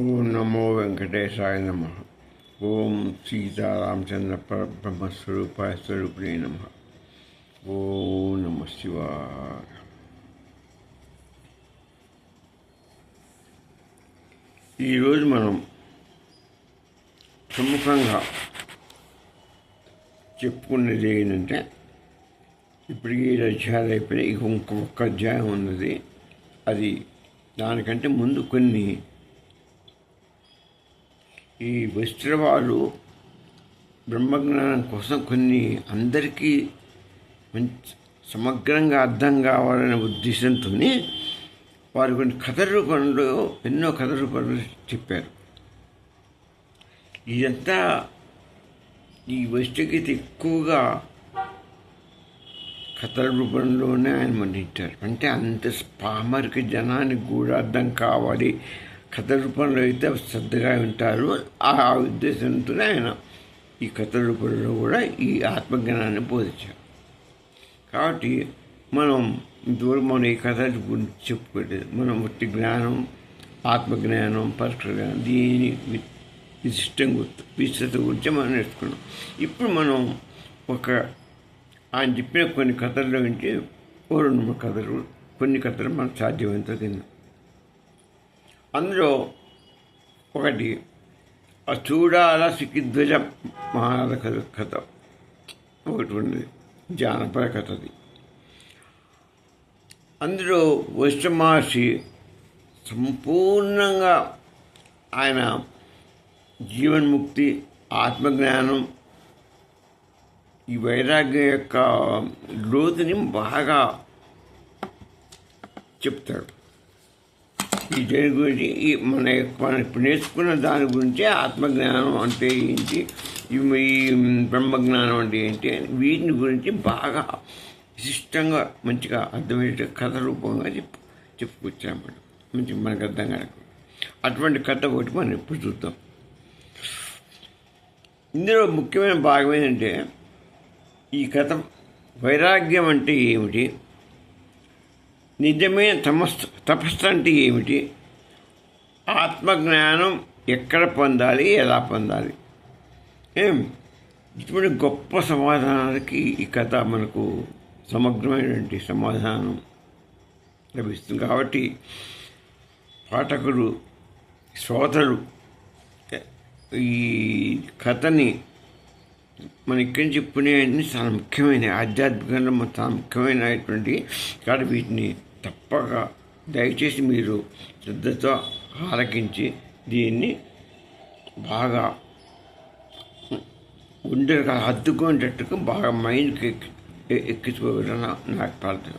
ఓం నమో వెంకటేశాయ నమ. ఓం సీతారామచంద్ర పరబ్రహ్మస్వరూపాయ స్వరూపిణే నమ. ఓం నమ శివాయ. ఈరోజు మనం ప్రముఖంగా చెప్పుకున్నది ఏంటంటే, ఇప్పటికీ 7 అధ్యాయాలు అయిపోయినాయి. ఇంకొక అధ్యాయం ఉన్నది. అది దానికంటే ముందు కొన్ని ఈ వస్త్రవాళ్ళు బ్రహ్మజ్ఞానం కోసం కొన్ని అందరికీ మంచి సమగ్రంగా అర్థం కావాలనే ఉద్దేశంతో వారు కొన్ని కథ రూపంలో ఎన్నో కథ రూపంలో చెప్పారు. ఇదంతా ఈ వస్తుగీత ఎక్కువగా కథల రూపంలోనే ఆయన మండించారు. అంటే అంత పామరికి జనానికి కూడా అర్థం కావాలి, కథ రూపంలో అయితే శ్రద్ధగా వింటారు. ఆ ఉద్దేశంతో ఆయన ఈ కథ రూపంలో కూడా ఈ ఆత్మజ్ఞానాన్ని బోధించారు. కాబట్టి మనం ఇంతవరకు మనం ఈ కథ గురించి చెప్పుకోలేదు. మనం వృత్తి జ్ఞానం, ఆత్మజ్ఞానం, పరోక్ష జ్ఞానం, దీని విశిష్టత గురించి మనం నేర్చుకున్నాం. ఇప్పుడు మనం ఆయన చెప్పిన కొన్ని కథల్లో నుంచి 2-3 కథలు, కొన్ని కథలు మనకు సాధ్యమైనంత తిన్నాం. అందులో ఒకటి చూడాల సికిధ్వజ మహారాజ కథ ఒకటి ఉన్నది, జానపద కథది. అందులో వశిష్ఠ మహర్షి సంపూర్ణంగా ఆయన జీవన్ముక్తి, ఆత్మజ్ఞానం, ఈ వైరాగ్యం యొక్క లోతుని బాగా చెప్తాడు. ఈ దేని గురించి మనం ఇప్పుడు నేర్చుకున్న దాని గురించి ఆత్మజ్ఞానం అంటే ఏంటి, ఈ బ్రహ్మజ్ఞానం అంటే ఏంటి, వీటిని గురించి బాగా విశిష్టంగా మంచిగా అర్థమయ్యే కథ రూపంగా చెప్పుకొచ్చామన్నమాట. మంచి మనకు అర్థం కాదు. అటువంటి కథ ఒకటి మనం ఇప్పుడు చూద్దాం. ఇందులో ముఖ్యమైన భాగం ఏంటంటే, ఈ కథ వైరాగ్యం అంటే ఏమిటి, నిజమైన తపస్సు అంటే ఏమిటి, ఆత్మజ్ఞానం ఎక్కడ పొందాలి, ఎలా పొందాలి, ఇటువంటి గొప్ప సమాధానాలకి ఈ కథ మనకు సమగ్రమైనటువంటి సమాధానం లభిస్తుంది. కాబట్టి పాఠకులు, శ్రోతలు ఈ కథని మన ఇక్కడి నుంచి చెప్పుకునేవన్నీ చాలా ముఖ్యమైన ఆధ్యాత్మికంగా చాలా ముఖ్యమైనటువంటి. కాబట్టి వీటిని తప్పక దయచేసి మీరు శ్రద్ధతో ఆలకించి దీన్ని బాగా గుండెలకు హత్తుకునేటట్టుగా బాగా మైండ్కి ఎక్కించుకోవాలని నాకు ప్రార్థన.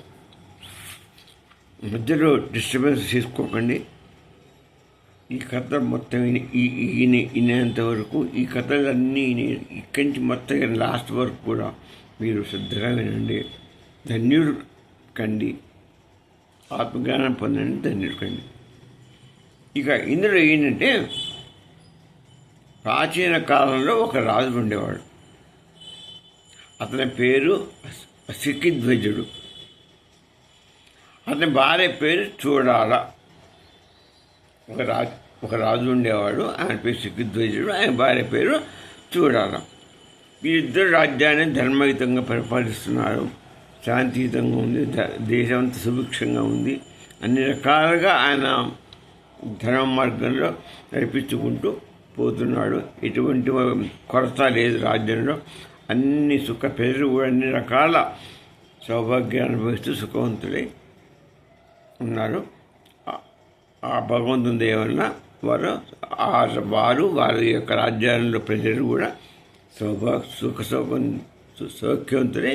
మధ్యలో డిస్టర్బెన్స్ తీసుకోకండి. ఈ కథ మొత్తం వినేంత వరకు ఈ కథలన్నీ ఇక్కడి నుంచి మొత్తం లాస్ట్ వరకు కూడా మీరు శ్రద్ధగా వినండి. ధన్యుడు కండి, ఆత్మజ్ఞానం పొందండి, ధన్యుడు కండి. ఇక ఇందులో ఏంటంటే, ప్రాచీన కాలంలో ఒక రాజు ఉండేవాడు. అతని పేరు సికిధ్వజుడు. అతని భార్య పేరు చూడాల. ఒక రాజు ఉండేవాడు, ఆయన పేరు సికిధ్వజుడు, ఆయన భార్య పేరు చూడాల. వీరిద్దరు రాజ్యాన్ని ధర్మయుతంగా పరిపాలిస్తున్నారు. శాంతియుతంగా ఉంది, దేశం అంతా సుభిక్షంగా ఉంది. అన్ని రకాలుగా ఆయన ధర్మ మార్గంలో నడిపించుకుంటూ పోతున్నాడు. ఎటువంటి కొరత లేదు రాజ్యంలో. అన్ని ప్రజలు కూడా అన్ని రకాల సౌభాగ్యాన్ని అనుభవిస్తూ సుఖవంతులై ఉన్నారు. ఆ భగవంతుని దయ వలన వారి యొక్క రాజ్యాలలో ప్రజలు కూడా సౌఖ్యవంతులై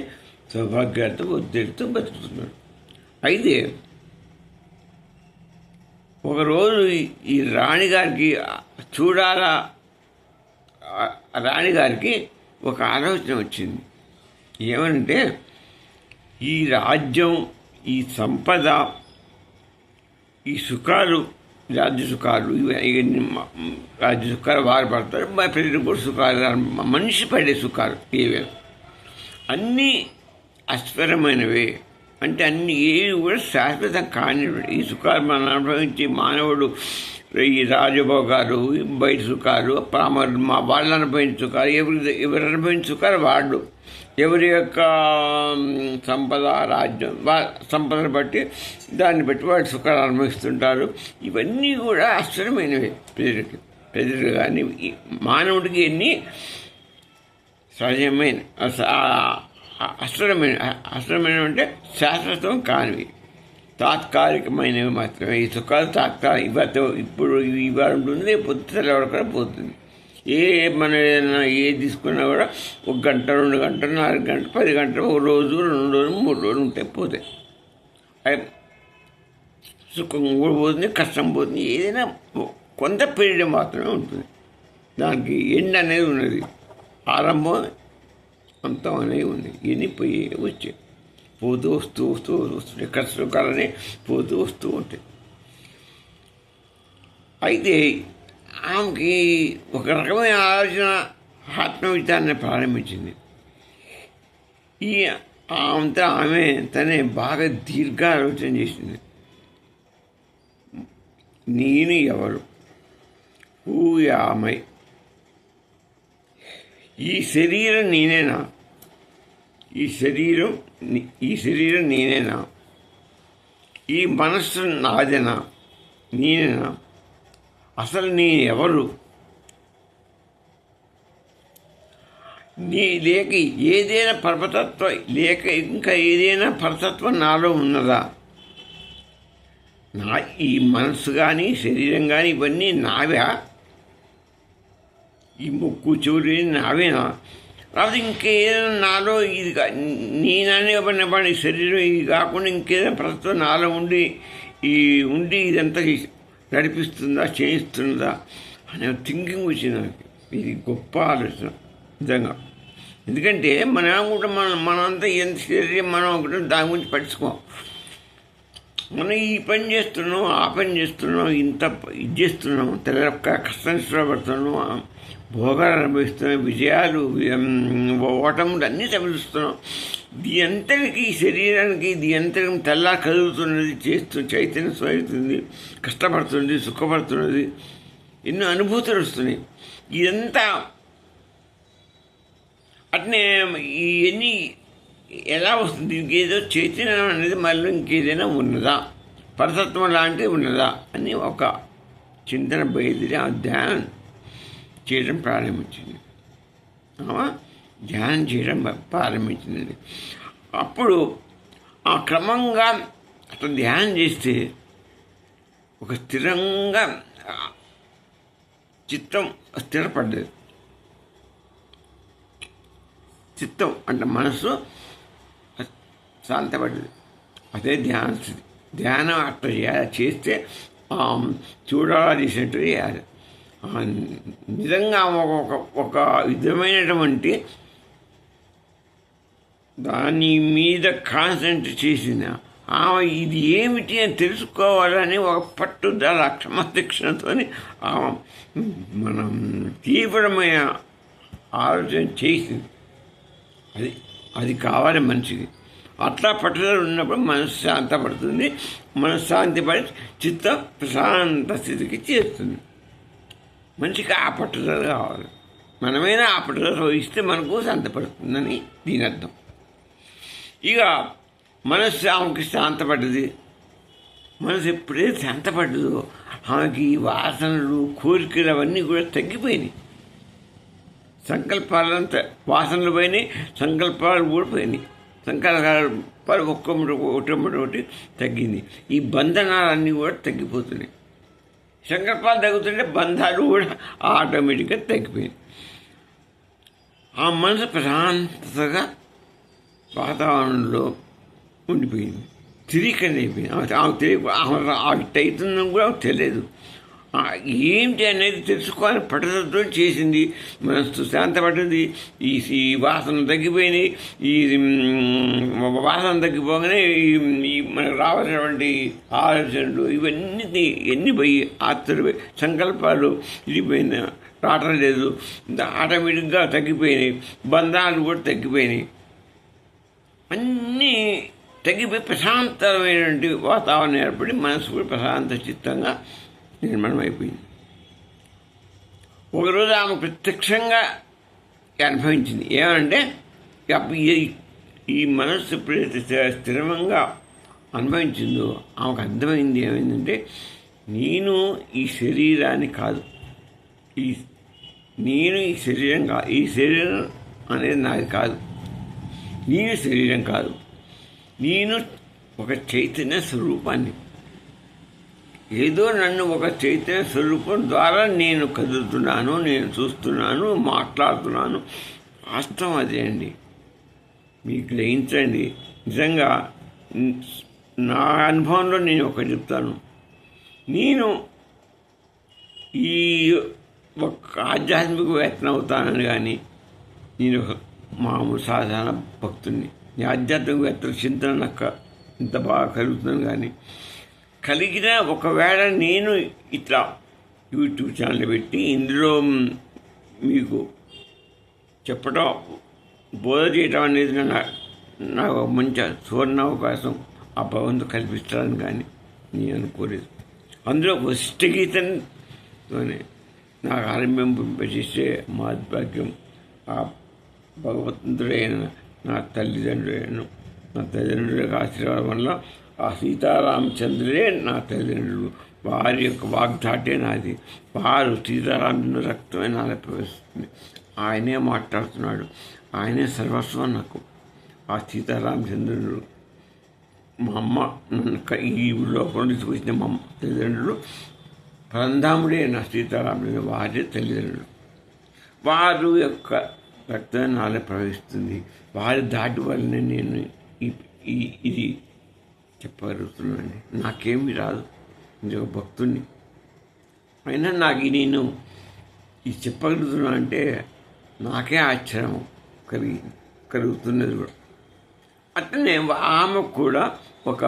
సౌభాగ్యాలతో ఉద్దేశంతో బతుకుతున్నారు. అయితే ఒకరోజు ఈ రాణిగారికి రాణిగారికి ఒక ఆలోచన వచ్చింది. ఏమంటే, ఈ రాజ్యం, ఈ సంపద, ఈ సుఖాలు, రాజ్య సుఖాలు వారు పడతారు, ప్రజలు కూడా సుఖాలు, మనిషి పడే సుఖాలు ఏవేవి అన్నీ అస్వరమైనవే. అంటే అన్ని ఏవి కూడా శాశ్వతం కానివి. ఈ సుఖాలు మనం అనుభవించి మానవుడు ఈ రాజభోగాలు, బయట సుఖాలు, వాళ్ళు అనుభవించిన సుఖాలు, ఎవరు అనుభవించిన సుఖాలు వాళ్ళు, ఎవరి యొక్క సంపద, రాజ్యం, సంపదను బట్టి దాన్ని బట్టి వాళ్ళు సుఖాలు అనుభవిస్తుంటారు. ఇవన్నీ కూడా అస్థిరమైనవి. ప్రజలు కానీ మానవుడికి ఎన్ని సహజమైన అస్థిరమైన అంటే శాశ్వతం కానివి, తాత్కాలికమైనవి మాత్రమే. ఈ సుఖాలు ఇప్పుడు ఇవాళ ఉంటుంది, రేపు పొద్దున కూడా పోతుంది. మనం ఏదైనా తీసుకున్నా కూడా 1 గంట, 2 గంటలు, 4 గంటలు, 10 గంటలు, 1 రోజు, 2 రోజులు, 3 రోజులు ఉంటాయి, పోతాయి. సుఖం కూడా పోతుంది, కష్టం పోతుంది. ఏదైనా కొంత పీరియడ్ మాత్రమే ఉంటుంది. దానికి ఎండ్ అనేది ఉన్నది, ఆరంభం అంతం అనేది ఉంది. ఎన్ని పోయి వచ్చాయి, పోతూ వస్తూ కష్ట సుఖాలనే పోతూ వస్తూ ఉంటాయి. అయితే ఆమెకి ఒక రకమైన ఆలోచన, ఆత్మవిచారణ ప్రారంభించింది. ఆమె తనే బాగా దీర్ఘ ఆలోచన చేసింది. నేను ఎవరు? Who am I? ఈ శరీరం నేనేనా? ఈ శరీరం నేనేనా? ఈ మనస్సు నాదేనా? నేనేనా? అసలు నేను ఎవరు? లేక ఏదైనా పరతత్వం, లేక ఇంకా ఏదైనా పరతత్వం నాలో ఉన్నదా? ఈ మనస్సు కానీ, శరీరం కానీ ఇవన్నీ నావా? ఈ ముక్కు, చెవులు నావేనా? లేకపోతే ఇంకేదైనా నాలో ఇది నేననే శరీరం ఇది కాకుండా ఇంకేదైనా పరతత్వం నాలో ఉండి ఇదంతా నడిపిస్తుందా, చేయిస్తుందా అనే థింకింగ్ వచ్చింది నాకు. ఇది గొప్ప ఆలోచన నిజంగా. ఎందుకంటే మనంతా ఎంత శరీరం మనం ఒకటి దాని గురించి పట్టించుకోం. మనం ఈ పని చేస్తున్నాం, ఆ పని చేస్తున్నాం, ఇంత ఇది చేస్తున్నాం, కష్టపడుతున్నాం, భోగాలు అనుభవిస్తున్నాం, విజయాలు, ఓటములు అన్నీ తమిళిస్తున్నాం. దీని అంతటికి శరీరానికి తెల్లా కదులుతున్నది, చైతన్యం స్వయిస్తుంది, కష్టపడుతుంది, సుఖపడుతున్నది, ఎన్నో అనుభూతులు వస్తున్నాయి. ఇదంతా అట్నే ఇవన్నీ ఎలా వస్తుంది? ఇంకేదో చైతన్యం అనేది మళ్ళీ ఇంకేదైనా ఉన్నదా, పరతత్వం లాంటిది ఉన్నదా అని ఒక చింతన బయలుదేరి ఆ ధ్యానం చేయడం ప్రారంభించింది. ధ్యానం చేయడం ప్రారంభించింది. అప్పుడు ఆ క్రమంగా అతను ధ్యానం చేస్తే ఒక స్థిరంగా చిత్తం స్థిరపడ్డది. చిత్తం అంటే మనసు శాంతపడ్డది. అదే ధ్యాన స్థితి. ధ్యానం అట్లా చేస్తే చూడాలి, చేసినట్టు చేయాలి. నిజంగా ఒక విధమైనటువంటి దాని మీద కాన్సన్ట్రేట్ చేసిన ఆమె ఇది ఏమిటి అని తెలుసుకోవాలని ఒక పట్టుదల, క్రమశిక్షణతో మనం తీవ్రమైన ఆలోచన చేసింది. అది కావాలి మనిషికి. అట్లా పట్టుదల ఉన్నప్పుడు మనసు శాంతపడుతుంది. మనసు శాంతిపడి చిత్తం ప్రశాంత స్థితికి చేస్తుంది. మనిషికి ఆ పట్టుదల కావాలి. మనమైనా ఆ పట్టుదల ఇస్తే మనకు శాంతపడుతుందని దీని అర్థం. ఇక మనసు ఆమెకి శాంతపడ్డది. మనసు ఎప్పుడైతే శాంతపడ్డదో ఆమెకి వాసనలు, కోరికలు అవన్నీ కూడా తగ్గిపోయినాయి. సంకల్పాలంతా వాసనలు పోయినాయి, సంకల్పాలు కూడా పోయినాయి. సంకల్పాలు ఒకటి తగ్గింది. ఈ బంధనాలన్నీ కూడా తగ్గిపోతున్నాయి. సంకల్పాలు తగ్గుతుంటే బంధాలు కూడా ఆటోమేటిక్గా తగ్గిపోయింది. ఆ మనసు ప్రశాంతతగా వాతావరణంలో ఉండిపోయింది. తిరిగి అయిపోయింది. ఆమె తెలియదు, ఆమె అవుతుందని కూడా తెలియదు. ఏంటి అనేది తెలుసుకోవాలని పట్టుదలతో చేసింది. మనసు శాంతపడ్డది. ఈ వాసన తగ్గిపోయినాయి. ఈ వాసన తగ్గిపోగానే మనకు రావాల్సినటువంటి ఆలోచనలు ఇవన్నీ పోయి ఆత్తులు, సంకల్పాలు ఇరిగిపోయింది, రావటం లేదు. ఆటోమేటిక్గా తగ్గిపోయినాయి. బంధాలు కూడా తగ్గిపోయినాయి. అన్నీ తగ్గిపోయి ప్రశాంతమైనటువంటి వాతావరణం ఏర్పడి మనసు కూడా ప్రశాంత చిత్తంగా నిర్మాణం అయిపోయింది. ఒకరోజు ఆమె ప్రత్యక్షంగా అనుభవించింది. ఏమంటే ఈ మనస్సు ఎప్పుడైతే స్థిరంగా అనుభవించిందో ఆమెకు అర్థమైంది ఏమైందంటే, నేను ఈ శరీరాన్ని కాదు, నేను ఈ శరీరం కాదు, ఈ శరీరం అనేది నాది కాదు, నేను శరీరం కాదు, నేను ఒక చైతన్య స్వరూపాన్ని. ఏదో నన్ను ఒక చైతన్య స్వరూపం ద్వారా నేను కదులుతున్నాను, నేను చూస్తున్నాను, మాట్లాడుతున్నాను. వాస్తవం అదే అండి. మీకు గ్రహించండి. నిజంగా నా అనుభవంలో నేను ఒకటి చెప్తాను. నేను ఈ ఒక ఆధ్యాత్మికవేత్తన అవుతానని కానీ, నేను ఒక మామూలు సాధారణ భక్తుడిని. ఈ ఆధ్యాత్మికవేత్తల చింతన నాకు ఇంత బాగా కలుగుతున్నాను. కానీ కలిగిన ఒకవేళ నేను ఇట్లా యూట్యూబ్ ఛానల్ పెట్టి ఇందులో మీకు చెప్పడం, బోధ చేయటం అనేది నాకు మంచి సువర్ణ అవకాశం ఆ భగవంతుడు కల్పిస్తారని కానీ నేను అనుకోలేదు. అందులో వశిష్ఠ గీతతోనే నాకు ఆరంభింపజేసే మహద్భాగ్యం ఆ భగవంతుడైన నా తల్లిదండ్రులను, నా తల్లిదండ్రులకు ఆశీర్వాదం వల్ల ఆ సీతారామచంద్రుడే నా తల్లిదండ్రులు. వారి యొక్క వాగ్దాటే నాది. వారు సీతారామచంద్రుడు రక్తమే నాలో ప్రవేశిస్తుంది. ఆయనే మాట్లాడుతున్నాడు, ఆయనే సర్వస్వం నాకు. ఆ సీతారామచంద్రుడు మా అమ్మ ఈ లోపల తీసుకొచ్చిన మా అమ్మ తల్లిదండ్రులు, పరంధాముడే నా సీతారాముడు, వారి తల్లిదండ్రులు. వారు యొక్క రక్తం నాలో ప్రవహిస్తుంది. వారి దాటి వల్లనే నేను ఇది చెప్పగలుగుతున్నానండి. నాకేమీ రాదు, నేను భక్తుడిని. అయినా నాకు నేను ఇది చెప్పగలుగుతున్నా అంటే నాకే ఆశ్చర్యం కలుగుతున్నది కూడా. అట్లనే ఆమె కూడా ఒక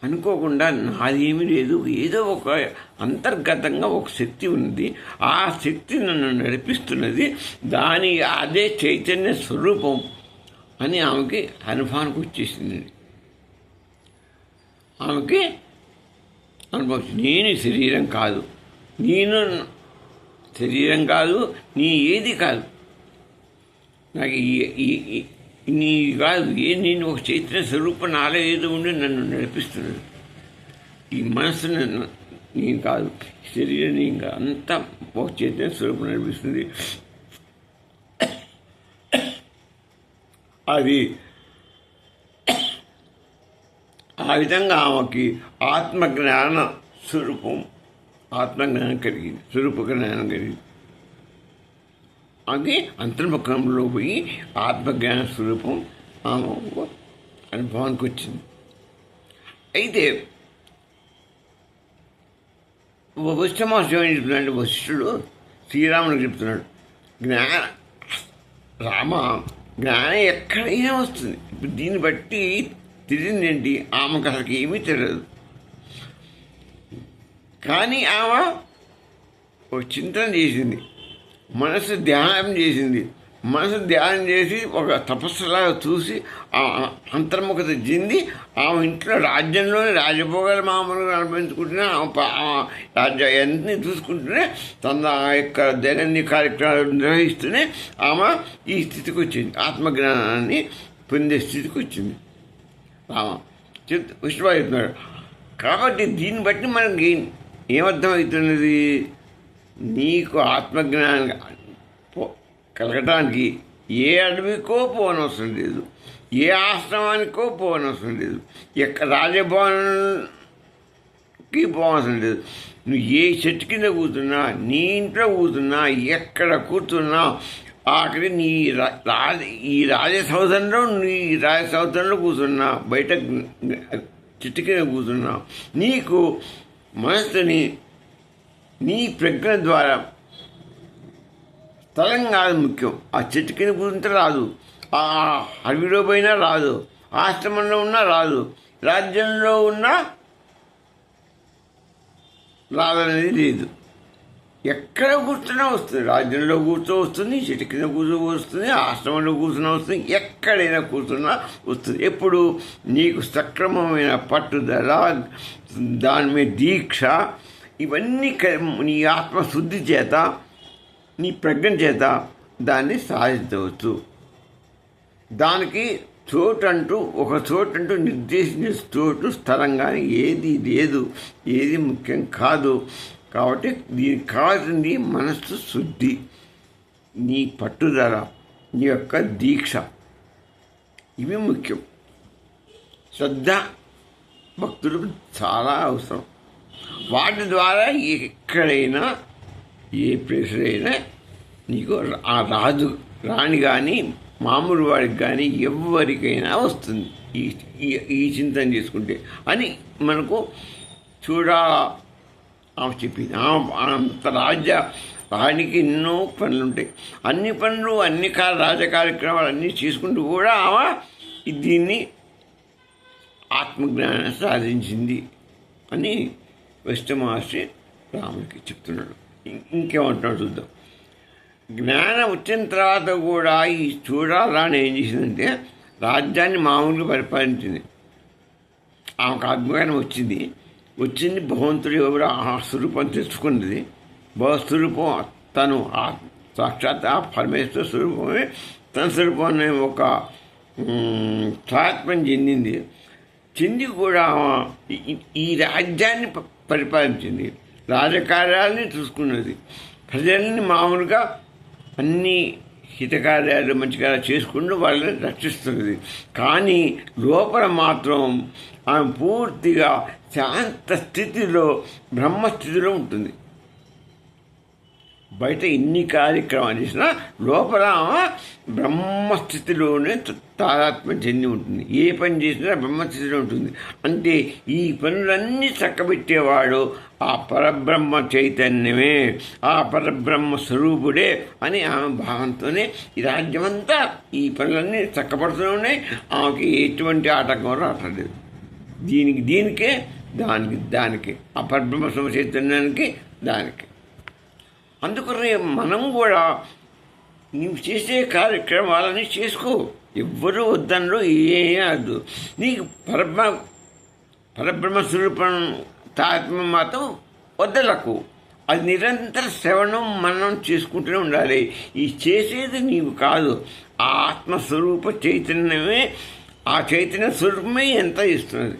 అనుకోకుండా నాదేమీ లేదు, ఏదో ఒక అంతర్గతంగా ఒక శక్తి ఉంది, ఆ శక్తి నన్ను నడిపిస్తున్నది, అదే చైతన్య స్వరూపం అని ఆమెకి అనుభవానికి వచ్చేసింది. ఆమెకి అనుభవం, నేను శరీరం కాదు, నేను శరీరం కాదు, నీ ఏది కాదు, నాకు నీ కాదు, నేను ఒక చైతన్య స్వరూపం నాలో ఏదో ఉండి నన్ను నడిపిస్తున్నాడు. ఈ మనస్సు నేను కాదు, శరీరం ఇంకా అంతా ఒక చైతన్య స్వరూపం నడిపిస్తుంది. అది ఆ విధంగా ఆమెకి ఆత్మజ్ఞాన స్వరూపం, ఆత్మజ్ఞానం కలిగింది, స్వరూప జ్ఞానం కలిగింది. అది అంతర్ముఖంలో పోయి ఆత్మజ్ఞాన స్వరూపం ఆమె అనుభవానికి వచ్చింది. అయితే వశిష్ఠ మహర్షి ఏమని చెప్తున్నాడు, వశిష్ఠుడు శ్రీరామునికి చెప్తున్నాడు, జ్ఞానం ఎక్కడైనా వస్తుంది. ఇప్పుడు దీన్ని బట్టి తెలియదేంటి, ఆమెకు అసలు ఏమీ తెలియదు. కానీ ఆమె ఒక చింతన చేసింది, మనసు ధ్యానం చేసింది. మనసు ధ్యానం చేసి ఒక తపస్సులాగా చూసి అంతర్ముఖత చెంది ఆమె ఇంట్లో రాజ్యంలోని రాజభోగాలు మామూలుగా అనుభవించుకుంటూనే రాజ్యాన్ని చూసుకుంటూనే తన యొక్క దైనందిక కార్యక్రమాలు నిర్వహిస్తూనే ఆమె ఈ స్థితికి వచ్చింది, ఆత్మజ్ఞానాన్ని పొందే స్థితికి వచ్చింది. విష్ణువారు చెప్తున్నాడు. కాబట్టి దీన్ని బట్టి మనకి ఏమర్థమవుతున్నది, నీకు ఆత్మజ్ఞానం కలగటానికి ఏ అడవికో పోనవసరం లేదు, ఏ ఆశ్రమానికో పోనవసరం లేదు, రాజభవనానికి పోనవసరం లేదు. నువ్వు ఏ చెట్టు కింద కూర్చున్నా, నీ ఇంట్లో కూర్చున్నా, ఎక్కడ కూర్చున్నా, ఆఖరి ఈ రాజసౌధంలో కూర్చున్నా, బయట చెట్టు కింద కూర్చున్నా, నీకు మనసుని నీ ప్రజ్ఞ ద్వారా, స్థలం కాదు ముఖ్యం, ఆ చెట్టు కింద కూర్చుంటే రాదు, ఆ అడవిలో పోయినా రాదు, ఆశ్రమంలో ఉన్నా రాదు, రాజ్యంలో ఉన్నా రాదనేది లేదు. ఎక్కడ కూర్చున్నా వస్తుంది, రాజ్యంలో కూర్చో వస్తుంది, చెట్టు కింద కూర్చో వస్తుంది, ఆశ్రమంలో కూర్చున్నా వస్తుంది, ఎక్కడైనా కూర్చున్నా వస్తుంది. ఎప్పుడు నీకు సక్రమమైన పట్టుదల, దాని మీద దీక్ష, ఇవన్నీ నీ ఆత్మశుద్ధి చేత, నీ ప్రజ్ఞ చేత దాన్ని సాధించవచ్చు. దానికి ఒక చోటంటూ నిర్దేశించిన చోటు, స్థలం కానీ ఏది లేదు, ఏది ముఖ్యం కాదు. కాబట్టి దీనికి కావాల్సింది మనస్సు శుద్ధి, నీ పట్టుదల, నీ యొక్క దీక్ష, ఇవి ముఖ్యం. శ్రద్ధ భక్తులు చాలా అవసరం. వాటి ద్వారా ఎక్కడైనా ఏ ప్లేస్లో అయినా నీకు ఆ రాణి కానీ మామూలు వాడికి కానీ ఎవరికైనా వస్తుంది ఈ చింతన చేసుకుంటే అని మనకు ఆమె చెప్పింది. అంత రాణికి ఎన్నో పనులు ఉంటాయి. అన్ని పనులు, అన్ని రాజకార్యక్రమాలు అన్నీ చేసుకుంటూ కూడా ఆమె దీన్ని ఆత్మజ్ఞానం సాధించింది అని వశిష్ఠ మహర్షి రాముడికి చెప్తున్నాడు. ఇంకేమంటున్నాడు చూద్దాం. జ్ఞానం వచ్చిన తర్వాత కూడా ఈ చూడాలని ఏం చేసిందంటే రాజ్యాన్ని మామూలుగా పరిపాలించింది. ఆమెకు ఆత్మజ్ఞానం వచ్చింది. భగవంతుడు ఎవరు ఆ స్వరూపం తెలుసుకున్నది. స్వరూపం తను సాక్షాత్ ఆ పరమేశ్వర స్వరూపమే తన స్వరూపాన్ని ఒక స్వాత్మం చెంది కూడా ఈ రాజ్యాన్ని పరిపాలించింది. రాజకార్యాలని చూసుకున్నది. ప్రజల్ని మామూలుగా అన్ని హితకార్యాలు మంచి కార్యాలు చేసుకుంటూ వాళ్ళని రక్షిస్తున్నది. కానీ లోపల మాత్రం ఆమె పూర్తిగా శాంత స్థితిలో, బ్రహ్మస్థితిలో ఉంటుంది. బయట ఎన్ని కార్యక్రమాలు చేసినా లోపల బ్రహ్మస్థితిలోనే తాదాత్మ్యం చెంది ఉంటుంది. ఏ పని చేసినా బ్రహ్మస్థితిలో ఉంటుంది. అంటే ఈ పనులన్నీ చక్కబెట్టేవాడు ఆ పరబ్రహ్మ చైతన్యమే, ఆ పరబ్రహ్మ స్వరూపుడే అని ఆమె భావంతోనే ఈ రాజ్యమంతా ఈ పనులన్నీ చక్కబడుతూనే ఉన్నాయి. ఆమెకి ఎటువంటి ఆటంకం రావట్లేదు. దీనికే దానికి ఆ పరబ్రహ్మ చైతన్యానికి దానికి. అందుకని మనం కూడా నువ్వు చేసే కార్యక్రమాలని చేసుకో. ఎవ్వరూ వద్దనలో ఏమద్దు. నీకు పరబ్రహ్మ స్వరూపం తాత్మ్యం మాత్రం వద్దలకు. అది నిరంతర శ్రవణం మనం చేసుకుంటూనే ఉండాలి. ఈ చేసేది నీవు కాదు, ఆ ఆత్మస్వరూప చైతన్యమే, ఆ చైతన్య స్వరూపమే ఎంత ఇస్తున్నది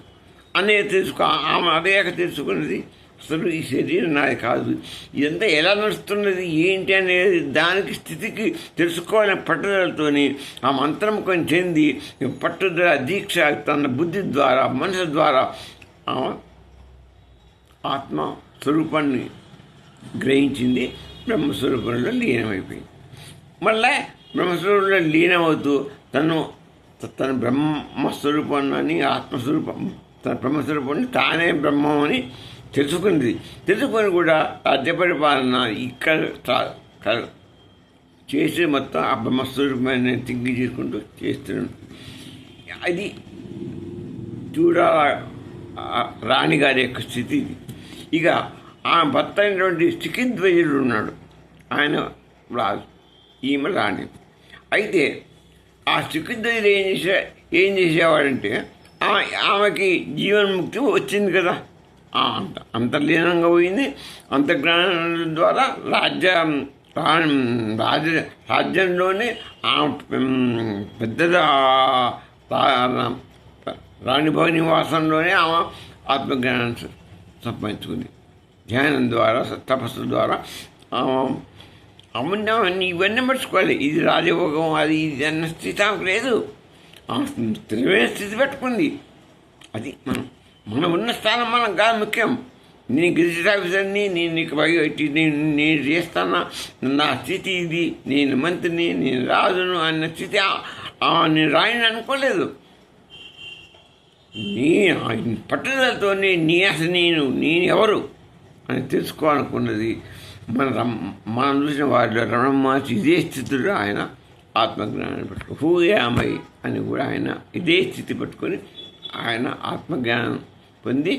అనేది తెలుసుకో. ఆమె అదే తెలుసుకున్నది. అసలు ఈ శరీరం నాది కాదు, ఇదంతా ఎలా నడుస్తున్నది ఏంటి అనేది దానికి స్థితికి తెలుసుకోవాలని పట్టుదలతోని ఆ మంత్రముఖం చెంది పట్టుదల దీక్ష తన బుద్ధి ద్వారా, మనసు ద్వారా ఆత్మ స్వరూపాన్ని గ్రహించింది. బ్రహ్మస్వరూపంలో లీనమైపోయింది. మళ్ళీ బ్రహ్మస్వరూపంలో లీనమవుతూ తన బ్రహ్మస్వరూపాన్ని, ఆత్మస్వరూపం, తన బ్రహ్మస్వరూపాన్ని తానే బ్రహ్మమని తెలుసుకొని కూడా రాజ్య పరిపాలన ఇక్కడ చేసే మొత్తం ఆ బ్రహ్మస్వరూపాన్ని తింగి చేసుకుంటూ చేస్తున్నాడు. అది రాణిగారి యొక్క స్థితి ఇది. ఇక ఆమె భర్త అయినటువంటి చికిద్వజుడు ఉన్నాడు. ఆయన రాజు, ఈమె రాణి. అయితే ఆ చికిద్వజుడు ఏం చేసేవాడంటే ఆమెకి జీవన్ముక్తి వచ్చింది కదా, అంతర్లీనంగా పోయింది. అంతర్జ్ఞానం ద్వారా రాజ్యంలోనే పెద్ద రాణిభవ నివాసంలోనే ఆమె ఆత్మజ్ఞానాన్ని సంపాదించుకుంది. ధ్యానం ద్వారా, తపస్సు ద్వారా అన్నీ ఇవన్నీ మర్చిపోవాలి. ఇది రాజభోగం, అది ఇది అన్న స్థితి ఆమెకు లేదు. స్థిరమైన స్థితి పెట్టుకుంది. అది మనం ఉన్న స్థానం మనం కాదు ముఖ్యం. నేను గెజిట్ ఆఫీసర్ని, నేను నీకు నేను చేస్తానా, నా స్థితి ఇది, నేను మంత్రిని, నేను రాజును అన్న స్థితి నేను రాయని అనుకోలేదు. పట్టుదలతో అసలు నేను ఎవరు అని తెలుసుకోవాలనుకున్నది. మనం చూసిన వారిలో రమణ మహర్షి ఇదే స్థితిలో ఆయన ఆత్మజ్ఞానాన్ని పట్టుకుని హూయామై అని కూడా ఆయన ఇదే స్థితి పట్టుకొని ఆయన ఆత్మజ్ఞానం పొంది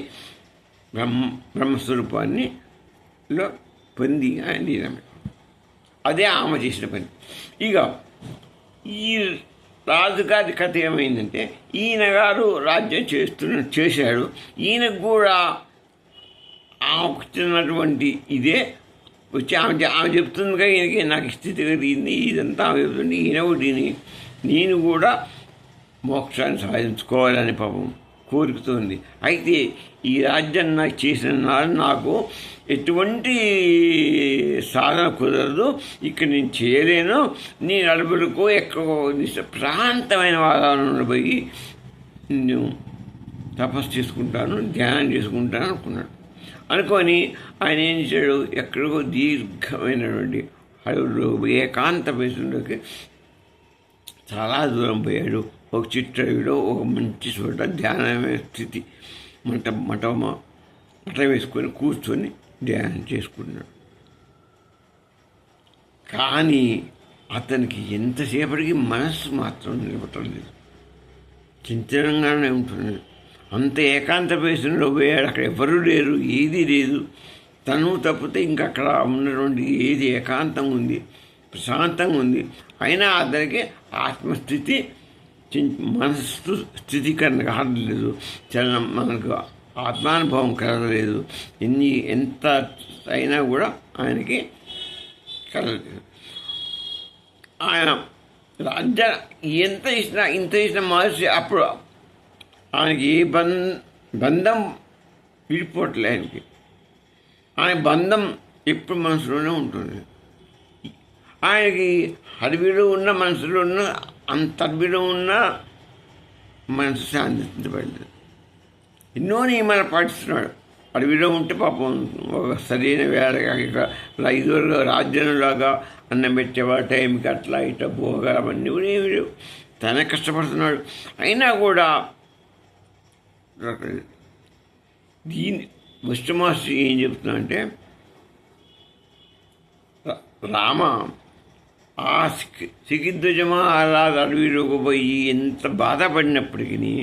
బ్రహ్మస్వరూపాన్నిలో పొంది ఆయన లీనమే. అదే ఆమె చేసిన పని. ఇక ఈ రాజుగారి కథ ఏమైందంటే, ఈయన గారు రాజ్యం చేశాడు. ఈయనకు కూడా ఆమెకు చిన్నటువంటి ఇదే వచ్చి ఆమె చెప్తుందిగా ఈయనకి నాకు స్థితి కలిగింది, ఇదంతా ఆమె చెప్తుంది. ఈయన ఒకటిని నేను కూడా మోక్షాన్ని సాధించుకోవాలని పాపం కోరుకుతుంది. అయితే ఈ రాజ్యం నాకు చేసిన నాకు ఎటువంటి సాధన కుదరదు, ఇక్కడ నేను చేయలేను, నేను అడవులకు ఎక్కడో ప్రాంతమైన వాతావరణంలో పోయి నేను తపస్సు చేసుకుంటాను, ధ్యానం చేసుకుంటాను అనుకున్నాడు. అనుకొని ఆయన ఏం చేశాడు, ఎక్కడికో దీర్ఘమైనటువంటి అడవుల్లో ఏకాంత ప్రదేశంలోకి చాలా దూరం పోయాడు. ఒక చిట్టడిలో ఒక మంచి చోట ధ్యానమైన స్థితి మఠ వేసుకొని కూర్చొని ధ్యానం చేసుకున్నాడు. కానీ అతనికి ఎంతసేపటికి మనస్సు మాత్రం నిలబడటం లేదు, చింతనంగానే ఉంటున్నది. అంత ఏకాంత ప్రదేశంలో పోయాడు, అక్కడ ఎవరూ లేరు, ఏదీ లేదు, తను తప్పితే ఇంకా అక్కడ ఉన్నటువంటి ఏది ఏకాంతంగా ఉంది, ప్రశాంతంగా ఉంది. అయినా అతనికి ఆత్మస్థితి మనస్సు స్థితికరణ కావట్లేదు, చలనం మనకు ఆత్మానుభవం కలగలేదు. ఎంత అయినా కూడా ఆయనకి కలగలేదు. ఆయన రాజ్య ఇంత ఇచ్చిన మహర్షి అప్పుడు ఆయనకి ఏ బంధం విడిపోవట్లే. ఆయన బంధం ఎప్పుడు మనసులోనే ఉంటుంది. ఆయనకి అడవిలో ఉన్న మనసులో ఉన్న అంత అడవిలో ఉన్న మనసు శాంతించబడలేదు. ఎన్నో నియమాలు పాటిస్తున్నాడు. అడవిలో ఉంటే పాపం ఒక సరైన వేళగా ఇదివరకు రాజ్యంలాగా అన్నం పెట్టేవాడు టైంకి అట్లా ఇట్లా పోగా అవన్నీ కూడా ఏమి లేవు. తనే కష్టపడుతున్నాడు. అయినా కూడా దీన్ని విష్ణుమాస్టర్ ఏం చెప్తున్నా అంటే, రామ ఆ సిగిధ్వజమా అలా అడవిలోకి పోయి ఎంత బాధపడినప్పటికీ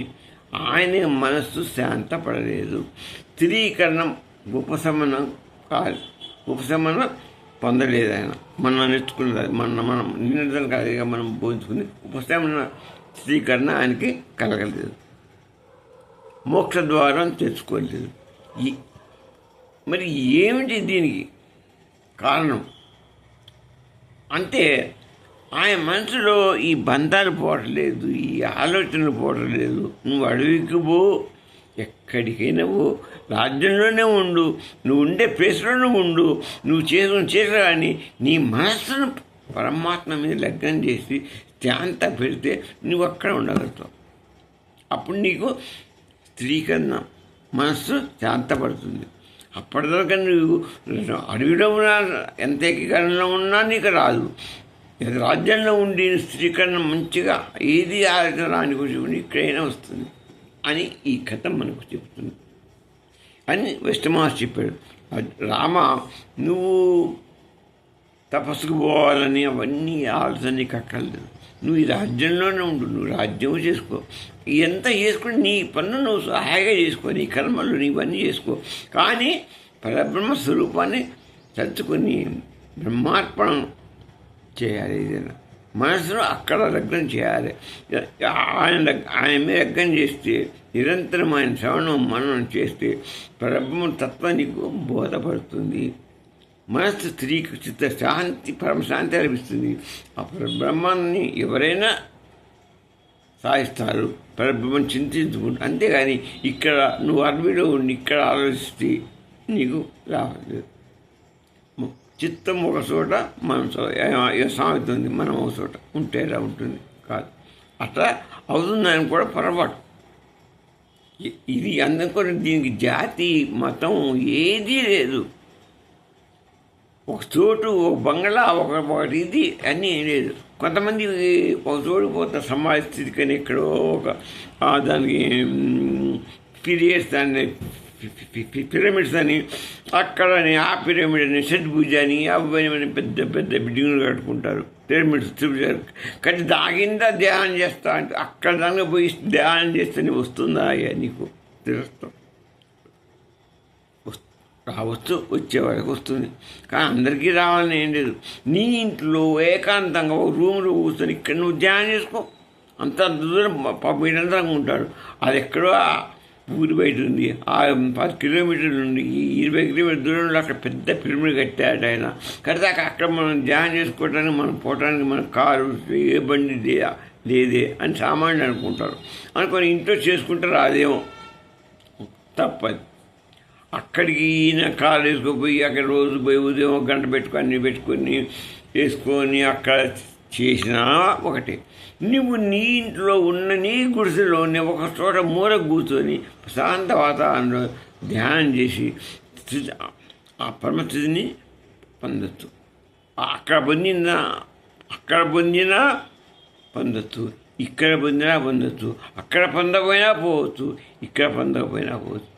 ఆయన మనస్సు శాంతపడలేదు. స్థిరీకరణం ఉపశమనం కాదు, ఉపశమనం పొందలేదు. ఆయన మనం నేర్చుకున్నది మనం నిన్నదం కాదు, మనం బోధించుకుని ఉపశమన స్థిరీకరణ ఆయనకి కలగలేదు, మోక్ష ద్వారం తెచ్చుకోలేదు. మరి ఏమిటి దీనికి కారణం అంటే, ఆయన మనసులో ఈ బంధాలు పోవట్లేదు, ఈ ఆలోచనలు పోవట్లేదు. నువ్వు అడవికి పో, ఎక్కడికైనా పో, రాజ్యంలోనే ఉండు, నువ్వు ఉండే ప్లేస్లోనే ఉండు, నువ్వు చేసే కానీ నీ మనస్సును పరమాత్మ మీద లగ్నం చేసి శాంత పెడితే నువ్వు అక్కడ ఉండగలుగుతావు. అప్పుడు నీకు స్త్రీకరణ మనస్సు శాంతపడుతుంది. అప్పటిదాకా నువ్వు అడవిలో ఉన్నా, ఎంత ఏకీకరణలో ఉన్నా నీకు రాదు. రాజ్యంలో ఉండి స్త్రీకరణ మంచిగా ఏది ఆలోచన రాని గురించి ఇక్కడైనా వస్తుంది అని ఈ కథ మనకు చెబుతుంది అని విష్ణుమాస్ చెప్పాడు. రామ, నువ్వు తపస్సుకు పోవాలని అవన్నీ ఆలోచన నీకు అక్కర్లేదు. నువ్వు ఈ రాజ్యంలోనే ఉండు, నువ్వు రాజ్యం చేసుకో, ఎంత చేసుకుని నీ పన్ను నువ్వు సహాయంగా చేసుకో, నీ కర్మలు నీవన్నీ చేసుకో. కానీ పరబ్రహ్మ స్వరూపాన్ని తలుచుకొని బ్రహ్మార్పణం చేయాలి. ఏదైనా మనసును అక్కడ లగ్నం చేయాలి. ఆయన మీద లగ్నం చేస్తే నిరంతరం ఆయన శ్రవణం మననం చేస్తే పరబ్రహ్మ తత్వం నీకు బోధపడుతుంది. మనస్సు స్త్రీకి చిత్త శాంతి, పరమశాంతి అనిపిస్తుంది. ఆ పరబ్రహ్మాన్ని ఎవరైనా సాధిస్తారు, పరబ్రహ్మం చింతించుకుంటూ. అంతేగాని ఇక్కడ నువ్వు అడవిలో ఉండి ఇక్కడ ఆలోచిస్తే నీకు రావట్లేదు. చిత్తం ఒక చోట, మనసు సామెత ఉంది, మనం ఒక చోట ఉంటే ఎలా ఉంటుంది కాదు. అట్లా అవుతుందని కూడా పొరపాటు. ఇది అందుకొని దీనికి జాతి మతం ఏదీ లేదు. ఒక చోటు, ఒక బంగ్లా, ఒకటి ఇది అన్నీ ఏం లేదు. కొంతమంది ఒక చోటు పోతే సమాజ స్థితి కానీ ఎక్కడో ఒక దానికి పీరియడ్స్ దాన్ని పిరమిడ్స్ అని అక్కడని ఆ పిరమిడ్ అని షడ్భుజ అని అవన్నీ పెద్ద పెద్ద బిల్డింగ్లు కట్టుకుంటారు. పిరమిడ్స్ కానీ దాగిందా ధ్యానం చేస్తా అంటే అక్కడ దాకా పోయి ధ్యానం చేస్తేనే వస్తుందా అయ్యా నీకు తెలుస్తాం. రావచ్చు, వచ్చేవాడికి వస్తుంది, కానీ అందరికీ రావాలని ఏం లేదు. నీ ఇంట్లో ఏకాంతంగా ఒక రూమ్లో కూర్చొని ఇక్కడ నువ్వు ధ్యానం చేసుకో. అంత దూరం నిరంతరంగా ఉంటాడు. అది ఎక్కడో ఊరి బయట ఉంది. 10 కిలోమీటర్లు ఉంది. ఈ 20 కిలోమీటర్ల దూరంలో అక్కడ పెద్ద పిరమిడ్ కట్టాడు ఆయన. కడితే అక్కడ మనం ధ్యానం చేసుకోవడానికి, మనం పోవడానికి మన కారు ఏ బండి లేదే అని సామాన్యులు అనుకుంటారు. అనుకొని ఇంట్లో చేసుకుంటారు, అదేమో తప్పదు. అక్కడికి ఈయన కారు వేసుకుపోయి అక్కడ రోజు పోయి ఉదయం 1 గంట పెట్టుకొని వేసుకొని అక్కడ చేసినా ఒకటి. నువ్వు నీ ఇంట్లో ఉన్న నీ గుడిసెలోనే ఒక చోట మూల కూర్చొని ప్రశాంత వాతావరణంలో ధ్యానం చేసి ఆ పరమస్థితిని పొందొచ్చు. అక్కడ పొందినా పొందొచ్చు, ఇక్కడ పొందొచ్చు, అక్కడ పొందకపోయినా పోవచ్చు, ఇక్కడ పొందకపోయినా పోవచ్చు.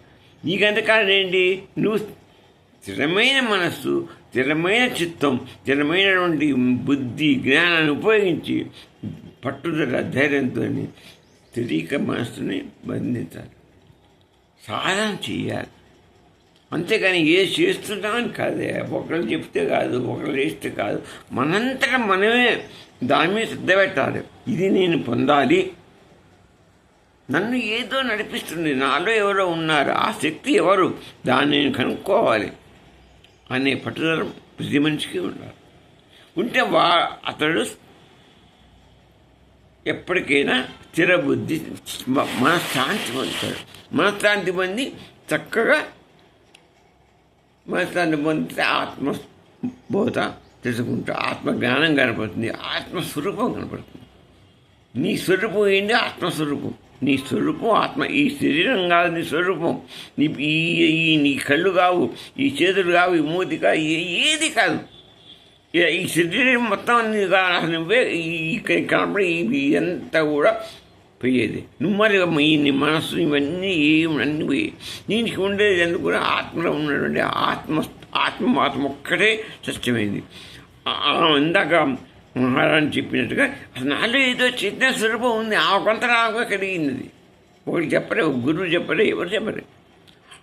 నీకంతకాలం ఏంటి? నువ్వు స్థిరమైన మనస్సు, స్థిరమైన చిత్తం, స్థిరమైనటువంటి బుద్ధి, జ్ఞానాన్ని ఉపయోగించి పట్టుదల ధైర్యంతో స్థిరీక మనస్సుని బంధించాలి, సాధన చేయాలి. అంతేగాని ఏది చేస్తున్నామని కాదే, ఒకళ్ళు చెప్తే కాదు, ఒకళ్ళు చేస్తే కాదు, మనంతటా మనమే దాని మీద శ్రద్ధ పెట్టాలి. ఇది నేను పొందాలి, నన్ను ఏదో నడిపిస్తుంది, నాలో ఎవరో ఉన్నారు, ఆ శక్తి ఎవరు, దాన్ని నేను కనుక్కోవాలి అనే పట్టుదల ప్రతి మనిషికి ఉండాలి. ఉంటే అతడు ఎప్పటికైనా స్థిరబుద్ధి, మనశ్శాంతి పొందుతాడు. మనశ్శాంతి పొంది చక్కగా మనశ్శాంతి పొందితే ఆత్మబోధ తెలుసుకుంటా, ఆత్మజ్ఞానం కనపడుతుంది, ఆత్మస్వరూపం కనపడుతుంది. నీ స్వరూపం ఏంటి? ఆత్మస్వరూపం. నీ స్వరూపం ఆత్మ. ఈ శరీరం కాదు నీ స్వరూపం. నీ కళ్ళు కావు, ఈ చేతులు కావు, ఈ మూతి కాదు, ఏది కాదు. ఈ శరీరం మొత్తం నువ్వే కనపడి ఇదంతా కూడా పోయేది. నువ్వు మరి నీ మనస్సు ఇవన్నీ అన్నీ పోయి దీనికి ఉండేది ఎందుకు కూడా ఆత్మలో ఉన్నటువంటి ఆత్మ ఒక్కటే సత్యమైంది. ఇందాక మహారాణి చెప్పినట్టుగా అసలు నాలో ఏదో చైతన్య స్వరూపం ఉంది, ఆ కొంతరాగా కలిగినది. ఒకటి చెప్పలే, ఒక గురువు చెప్పలే, ఎవరు చెప్పలే.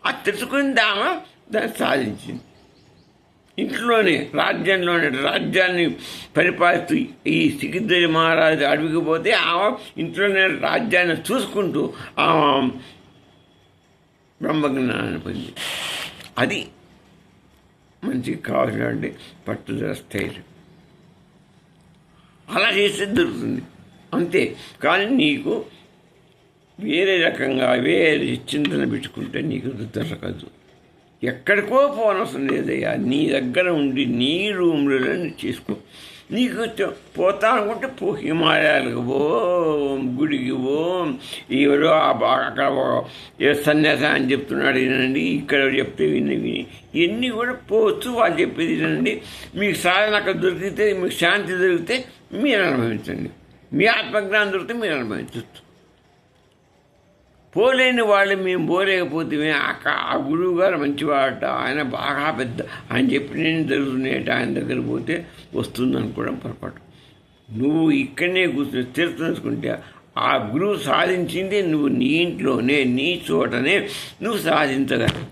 అది తెలుసుకుని దాన్ని సాధించింది. ఇంట్లోనే రాజ్యాన్ని పరిపాలిస్తూ ఈ సికింద్రి మహారాజు అడవికి పోతే ఆమె ఇంట్లోనే రాజ్యాన్ని చూసుకుంటూ ఆమె బ్రహ్మజ్ఞానాన్ని పొంది. అది మంచిగా కావాల్సినటువంటి పట్టుదల స్థైర్యం. అలా చేస్తే దొరుకుతుంది అంతే. కానీ నీకు వేరే రకంగా వేరే చింతన పెట్టుకుంటే నీకు దొరకదు. ఎక్కడికో పోనవసరం లేదయ్యా, నీ దగ్గర ఉండి నీ రూమ్లలో చేసుకో. నీకు పోతా అనుకుంటే హిమాలయాలకు పో, గుడికి పో, ఎవరో అక్కడ ఏ సన్యాసం అని చెప్తున్నాడు వినండి, ఇక్కడ చెప్తే విని ఇవన్నీ కూడా పోవచ్చు. వాళ్ళు చెప్పేది వినండి. మీకు సాధన అక్కడ దొరికితే, మీకు శాంతి దొరికితే మీరు అనుభవించండి, మీ ఆత్మజ్ఞానం దొరికితే మీరు అనుభవించవచ్చు. పోలేని వాళ్ళు మేము పోలేకపోతే ఆ గురువు గారు మంచివాడట, ఆయన బాగా పెద్ద, ఆయన చెప్పిన జరుగుతున్నాయట, ఆయన దగ్గర పోతే వస్తుందనుకోవడం పొరపాటు. నువ్వు ఇక్కడనే కూర్చొని స్థిరతలుసుకుంటే ఆ గురువు సాధించింది నువ్వు నీ ఇంట్లోనే నీ చోటనే నువ్వు సాధించగలవు.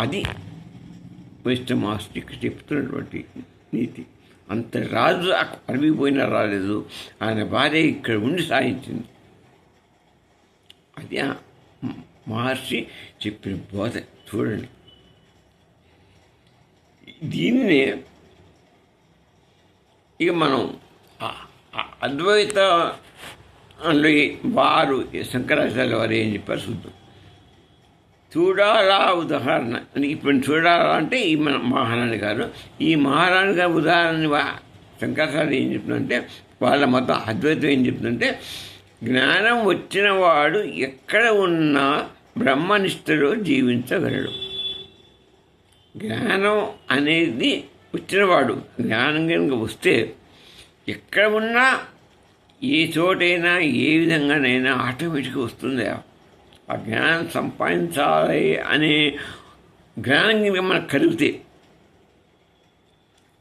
అది వైష్ణవ మాస్టర్ చెప్తున్నటువంటి నీతి. అంత రాజు అడవికి పోయినా రాలేదు, ఆయన భార్య ఇక్కడ ఉండి సాధించింది. అది మహర్షి చెప్పిన బోధ. చూడండి, దీన్నే ఇక మనం అద్వైత వారు శంకరాచార్య వారు ఏం చెప్పారు చూద్దాం. చూడాలా ఉదాహరణ ఇప్పుడు చూడాలా అంటే ఈ మన మహారాణి గారు, ఈ మహారాణి గారు ఉదాహరణ శంకరాచార్య ఏం చెప్తుందంటే, వాళ్ళ మొత్తం అద్వైతం ఏం చెప్తుందంటే, జ్ఞానం వచ్చిన వాడు ఎక్కడ ఉన్నా బ్రహ్మనిష్టలో జీవించగలడు. జ్ఞానం అనేది వచ్చినవాడు, జ్ఞానం కనుక వస్తే ఎక్కడ ఉన్నా ఏ చోటైనా ఏ విధంగానైనా ఆటోమేటిక్గా వస్తుంది. ఆ జ్ఞానం సంపాదించాలి అనే జ్ఞానం కనుక మనకు కలిగితే,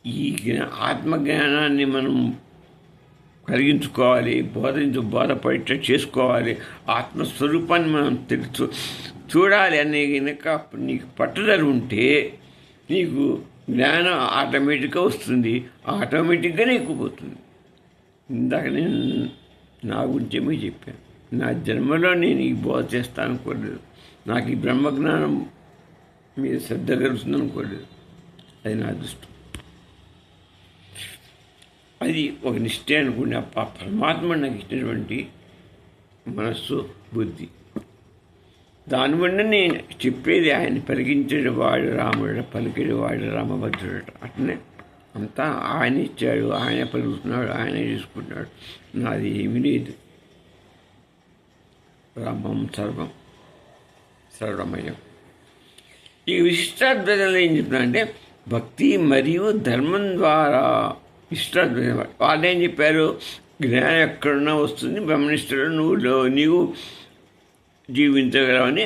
ఈ ఆత్మజ్ఞానాన్ని మనం కలిగించుకోవాలి, బోధపడేట చేసుకోవాలి, ఆత్మస్వరూపాన్ని మనం చూడాలి అనే కనుక నీకు పట్టుదల ఉంటే నీకు జ్ఞానం ఆటోమేటిక్గా వస్తుంది, ఆటోమేటిక్గా నీకు పోతుంది. ఇందాక నేను నా గురించి చెప్పాను, నా జన్మలో నేను ఈ బోధ చేస్తాను అనుకోలేదు, నాకు ఈ బ్రహ్మజ్ఞానం మీద శ్రద్ధ కలుగుతుంది అనుకోలేదు. అది నా అదృష్టం. అది ఒక నిష్ఠే అనుకునే ఆ పరమాత్మ నాకు ఇచ్చినటువంటి మనస్సు, బుద్ధి. దానివల్ల నేను చెప్పేది ఆయన పలికించేది వాడు రాముడు, పలికేది వాడు రామభద్రుడు. అట్లనే అంతా ఆయన ఇచ్చాడు, ఆయన పలుకుతున్నాడు, ఆయన చూసుకుంటున్నాడు. నాది ఏమీ లేదు. రామం సర్వం సర్వమయం. ఈ విశిష్టాద్వైతంలో ఏం చెప్తున్నారంటే భక్తి మరియు ధర్మం ద్వారా ఇష్టాద్వైతం. వాళ్ళు ఏం చెప్పారు? జ్ఞానం ఎక్కడున్నా వస్తుంది, బ్రహ్మనిష్టలో నీవు జీవించగలవని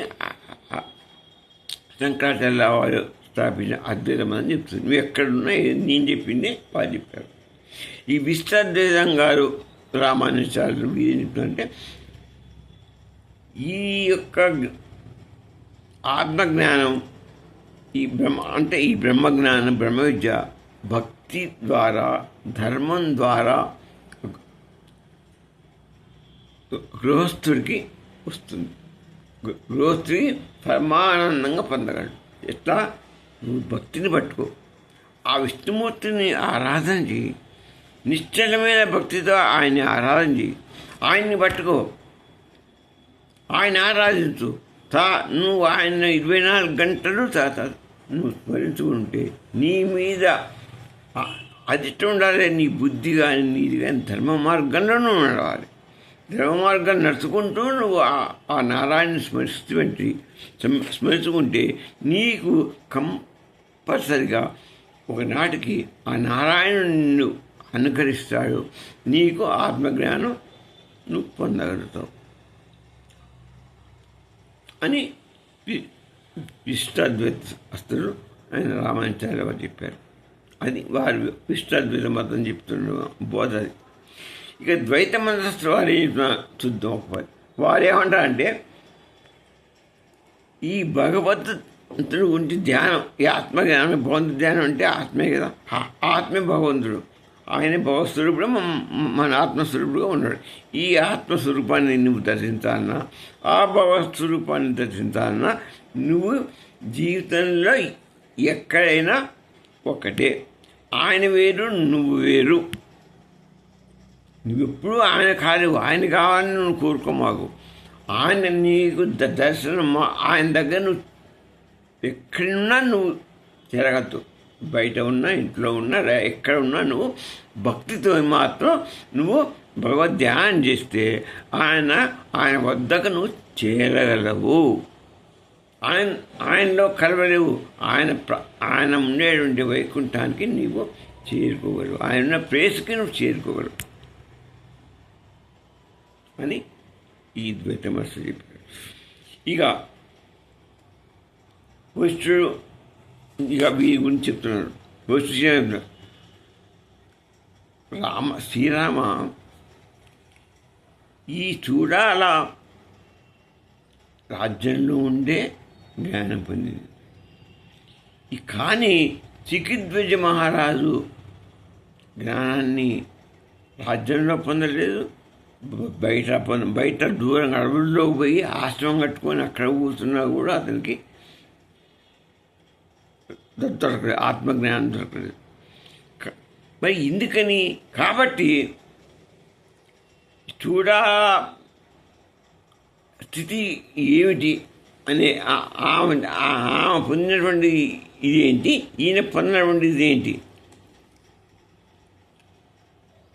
శంకరాచార్య వారు స్థాపించిన అద్వైతం అని చెప్తుంది. నువ్వు ఎక్కడున్నా నేను చెప్పింది వాళ్ళు చెప్పారు. ఈ విశిష్టాద్వైతం గారు రామానుజాచార్యులు ఏం చెప్తున్నారంటే ఈ యొక్క ఆత్మజ్ఞానం, ఈ బ్రహ్మజ్ఞానం, బ్రహ్మ విద్య భక్తి ద్వారా, ధర్మం ద్వారా గృహస్థుడికి వస్తుంది. గృహస్థుడికి పరమానందంగా పొందగలడు. ఎట్లా? నువ్వు భక్తిని పట్టుకో, ఆ విష్ణుమూర్తిని ఆరాధన చేయి, నిశ్చలమైన భక్తితో ఆయన్ని ఆరాధన చేయి, ఆయన్ని పట్టుకో, ఆయన ఆరాధించు. నువ్వు ఆయన 24 గంటలు నువ్వు స్మరించుకుంటే నీ మీద అది ఉండాలి. నీ బుద్ధి కానీ నీది కానీ ధర్మ మార్గంలోనూ నడవాలి. ధర్మ మార్గాన్ని నడుచుకుంటూ నువ్వు ఆ నారాయణని స్మరించుకుంటే నీకు కంపల్సరిగా ఒకనాటికి ఆ నారాయణుడు నిన్ను అనుకరిస్తాడు. నీకు ఆత్మజ్ఞానం నువ్వు పొందగలుగుతావు అని విశిష్టాద్వైతస్తులు ఆయన రామానుజాచార్య వారు చెప్పారు. అది వారు విశిష్టాద్వైత మతం చెప్తున్న బోధ అది. ఇక ద్వైత మతస్థులు వారు ఏం చూద్దాం. వారు ఏమంటారంటే ఈ భగవంతుడు గురించి ధ్యానం, ఈ ఆత్మజ్ఞానం, భగవంతు ధ్యానం అంటే ఆత్మే కదా. ఆత్మే భగవంతుడు, ఆయన భగవస్వరూపుడు, మన ఆత్మస్వరూపుడుగా ఉన్నాడు. ఈ ఆత్మస్వరూపాన్ని నువ్వు దర్శించాలన్నా, ఆ భగవస్వరూపాన్ని దర్శించాలన్నా నువ్వు జీవితంలో ఎక్కడైనా ఒకటే. ఆయన వేరు, నువ్వు వేరు. నువ్వెప్పుడు ఆయన కాలేవు. ఆయన కావాలని నువ్వు కోరుకోమాకు. ఆయన నీకు దర్శనం, ఆయన దగ్గర నువ్వు ఎక్కడున్నా నువ్వు జరగద్దు. బయట ఉన్నా, ఇంట్లో ఉన్నా, ఎక్కడ ఉన్నా నువ్వు భక్తితో మాత్రం నువ్వు భగవద్ ధ్యానం చేస్తే ఆయన వద్దకు నువ్వు చేరగలవు. ఆయనలో కలవలేవు. ఆయన ఉండేటువంటి వైకుంఠానికి నీవు చేరుకోగలవు. ఆయన ఉన్న ప్లేస్కి నువ్వు చేరుకోగలవు అని ఈ ద్వైతమస్తు చెప్పారు. ఇక వశిష్ఠుడు ఇక వీరి గురించి చెప్తున్నాడు. వశిష్ఠుడు శ్రీరామ ఈ చూడాల రాజ్యంలో ఉండే జ్ఞానం పొందింది. కానీ చికిద్విజ మహారాజు జ్ఞానాన్ని రాజ్యంలో పొందలేదు, బయట దూరంగా అడవుల్లో పోయి ఆశ్రమం కట్టుకొని అక్కడ కూర్చున్నా కూడా అతనికి దొరకలేదు, ఆత్మజ్ఞానం దొరకలేదు. మరి ఎందుకని? కాబట్టి చూడా స్థితి ఏమిటి అనే ఆమె పొందినటువంటి ఇదేంటి, ఈయన పొందినటువంటి ఇదేంటి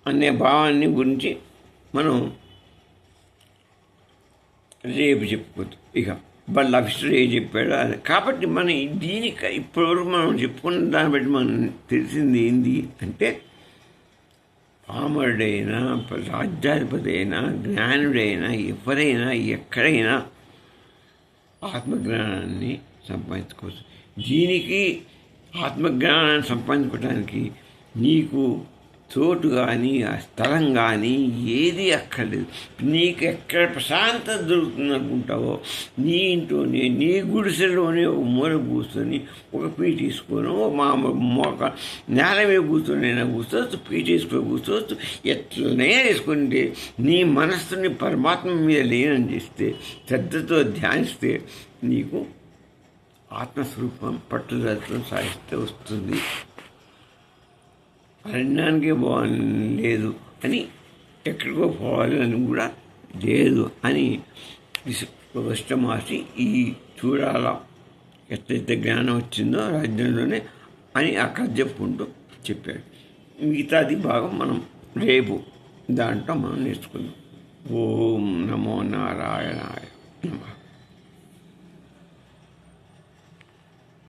అనే భావాన్ని గురించి మనం రేపు చెప్పుకోవచ్చు. ఇక వాళ్ళ అఫిషియల్ ఏం చెప్పాడు అని. కాబట్టి మనం దీనికి ఇప్పటివరకు మనం చెప్పుకున్న దాన్ని బట్టి మనం తెలిసింది ఏంది అంటే పామరుడైనా, రాజ్యాధిపతి అయినా, జ్ఞానుడైనా, ఎవరైనా ఎక్కడైనా ఆత్మజ్ఞానాన్ని సంపాదించుకోవచ్చు. దీనికి ఆత్మజ్ఞానాన్ని సంపాదించుకోవడానికి నీకు చోటు కానీ, ఆ స్థలం కానీ ఏది అక్కర్లేదు. నీకు ఎక్కడ ప్రశాంతత దొరుకుతుంది అనుకుంటావో నీ ఇంట్లోనే, నీ గుడిసెలోనే ఒక మూల కూర్చొని ఒక పీట తీసుకొని ఒక నేల మీద కూర్చొని కూర్చోవచ్చు, పీట తీసుకొని కూర్చోవచ్చు. ఎట్లనే వేసుకుంటే నీ మనస్సుని పరమాత్మ మీద లీనం చేస్తే, శ్రద్ధతో ధ్యానిస్తే నీకు ఆత్మస్వరూపం పట్టుదలతో సాగిస్తే వస్తుంది. అరణ్యానికి లేదు అని ఎక్కడికో పోవాలి అని కూడా లేదు అని వృష్టమాసి ఈ చూడాల ఎట్లయితే జ్ఞానం వచ్చిందో రాజ్యంలోనే అని అక్కడ చెప్పుకుంటూ చెప్పాడు. మిగతాది భాగం మనం రేపు దాంట్లో మనం నేర్చుకుందాం. ఓం నమో నారాయణాయ నమః.